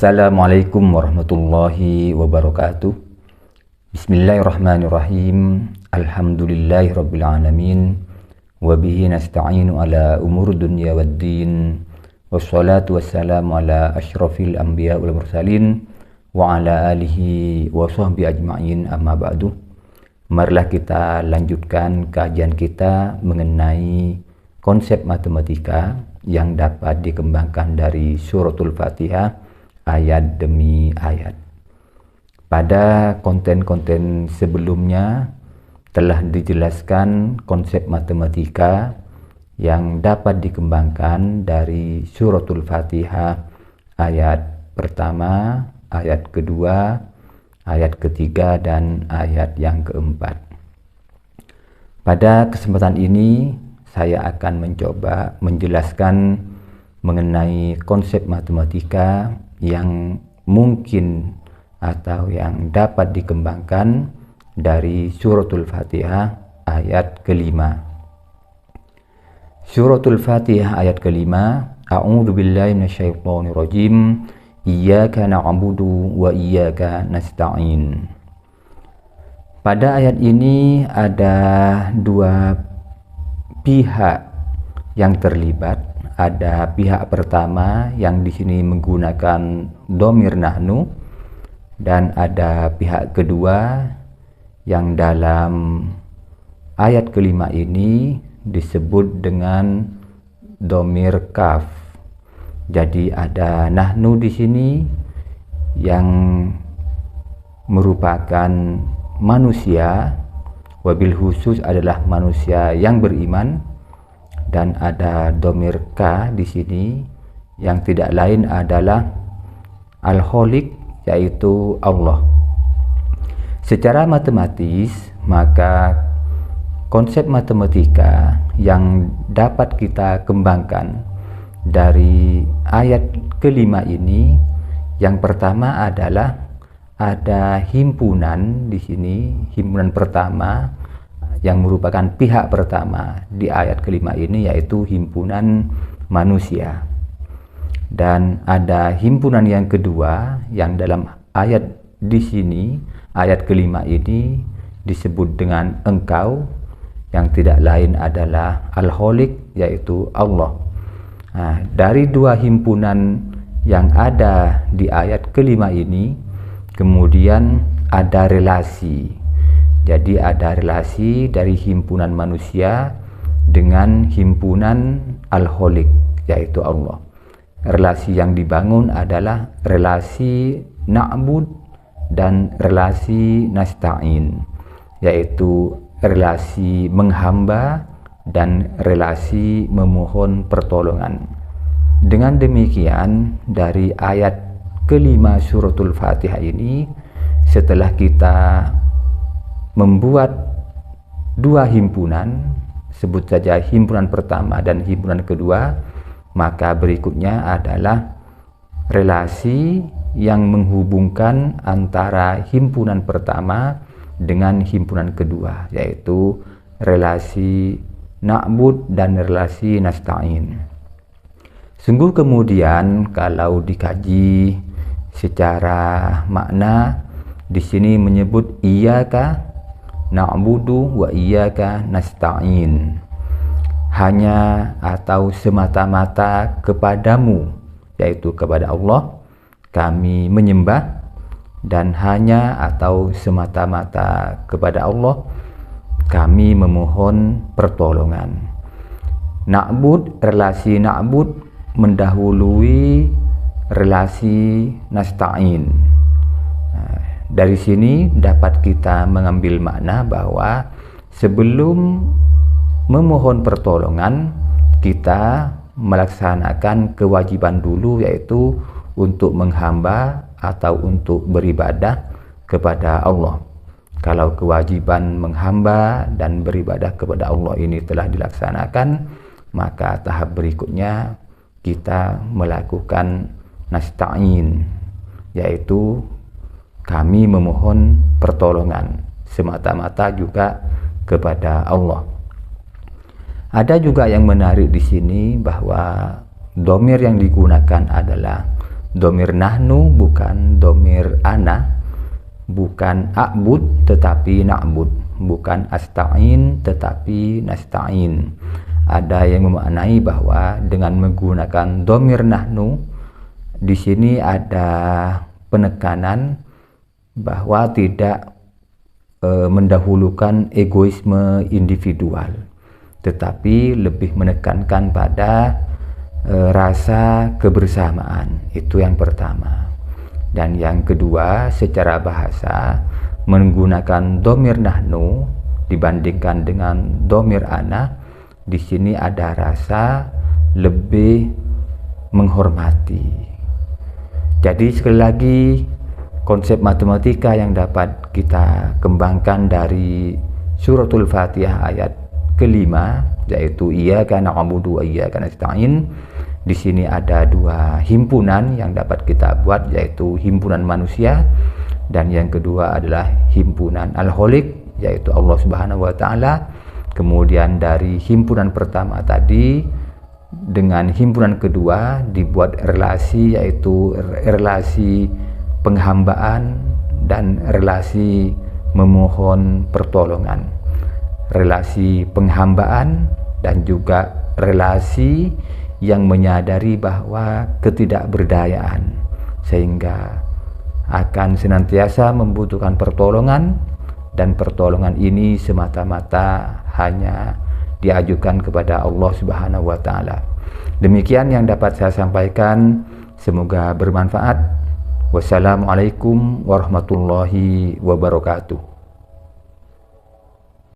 Assalamualaikum warahmatullahi wabarakatuh. Bismillahirrahmanirrahim. Alhamdulillahirabbil alamin. Wa bihi nasta'inu ala umur dunya waddin. Wassalatu wassalamu ala asyrafil anbiya wal mursalin wa ala alihi wa sahbihi ajma'in, amma ba'du. Marilah kita lanjutkan kajian kita mengenai konsep matematika yang dapat dikembangkan dari suratul Fatihah ayat demi ayat. Pada konten-konten sebelumnya telah dijelaskan konsep matematika yang dapat dikembangkan dari suratul Fatihah ayat pertama, ayat kedua, ayat ketiga, dan ayat yang keempat. Pada kesempatan ini saya akan mencoba menjelaskan mengenai konsep matematika yang mungkin atau yang dapat dikembangkan dari suratul Fatihah ayat kelima. Suratul Fatihah ayat kelima, A'udzu billahi minasyaitonir rajim. Iyyaka na'budu wa iyyaka nasta'in. Pada ayat ini ada dua pihak yang terlibat. Ada pihak pertama yang di sini menggunakan dhamir nahnu, dan ada pihak kedua yang dalam ayat kelima ini disebut dengan dhamir kaf. Jadi ada nahnu di sini yang merupakan manusia, wabil khusus adalah manusia yang beriman, dan ada dhamir ka di sini yang tidak lain adalah al-khaliq, yaitu Allah. Secara matematis, maka konsep matematika yang dapat kita kembangkan dari ayat kelima ini, yang pertama adalah ada himpunan di sini, himpunan pertama yang merupakan pihak pertama di ayat kelima ini, yaitu himpunan manusia. Dan ada himpunan yang kedua yang dalam ayat di sini, ayat kelima ini disebut dengan engkau, yang tidak lain adalah al-khaliq, yaitu Allah. Nah, dari dua himpunan yang ada di ayat kelima ini, kemudian ada relasi. Jadi ada relasi dari himpunan manusia dengan himpunan al-khaliq, yaitu Allah. Relasi yang dibangun adalah relasi na'bud dan relasi nasta'in, yaitu relasi menghamba dan relasi memohon pertolongan. Dengan demikian, dari ayat kelima suratul Fatihah ini, setelah kita membuat dua himpunan, sebut saja himpunan pertama dan himpunan kedua, maka berikutnya adalah relasi yang menghubungkan antara himpunan pertama dengan himpunan kedua, yaitu relasi na'bud dan relasi nasta'in. Sungguh kemudian kalau dikaji secara makna, di sini menyebut iyyaka na'budu wa iyyaka nasta'in, hanya atau semata-mata kepadamu, yaitu kepada Allah, kami menyembah, dan hanya atau semata-mata kepada Allah kami memohon pertolongan. Na'bud, relasi na'bud mendahului relasi nasta'in. Dari sini dapat kita mengambil makna bahwa sebelum memohon pertolongan, kita melaksanakan kewajiban dulu, yaitu untuk menghamba atau untuk beribadah kepada Allah. Kalau kewajiban menghamba dan beribadah kepada Allah ini telah dilaksanakan, maka tahap berikutnya kita melakukan nasta'in, yaitu kami memohon pertolongan semata-mata juga kepada Allah. Ada juga yang menarik di sini bahwa dhamir yang digunakan adalah domir nahnu bukan domir ana, bukan a'bud tetapi na'bud, bukan asta'in tetapi nasta'in. Ada yang memaknai bahwa dengan menggunakan domir nahnu di sini ada penekanan bahwa tidak mendahulukan egoisme individual, tetapi lebih menekankan pada rasa kebersamaan. Itu yang pertama. Dan yang kedua, secara bahasa menggunakan domir nahnu dibandingkan dengan domir ana, di sini ada rasa lebih menghormati. Jadi sekali lagi, konsep matematika yang dapat kita kembangkan dari suratul Fatihah ayat kelima, yaitu iyyaka na'budu wa iyyaka nasta'in. Di sini ada dua himpunan yang dapat kita buat, yaitu himpunan manusia, dan yang kedua adalah himpunan al-Khaliq, yaitu Allah Subhanahu wa taala. Kemudian dari himpunan pertama tadi dengan himpunan kedua dibuat relasi, yaitu relasi penghambaan dan relasi memohon pertolongan. Relasi penghambaan dan juga relasi yang menyadari bahwa ketidakberdayaan, sehingga akan senantiasa membutuhkan pertolongan, dan pertolongan ini semata-mata hanya diajukan kepada Allah Subhanahu wa taala. Demikian yang dapat saya sampaikan, semoga bermanfaat. Wassalamualaikum warahmatullahi wabarakatuh.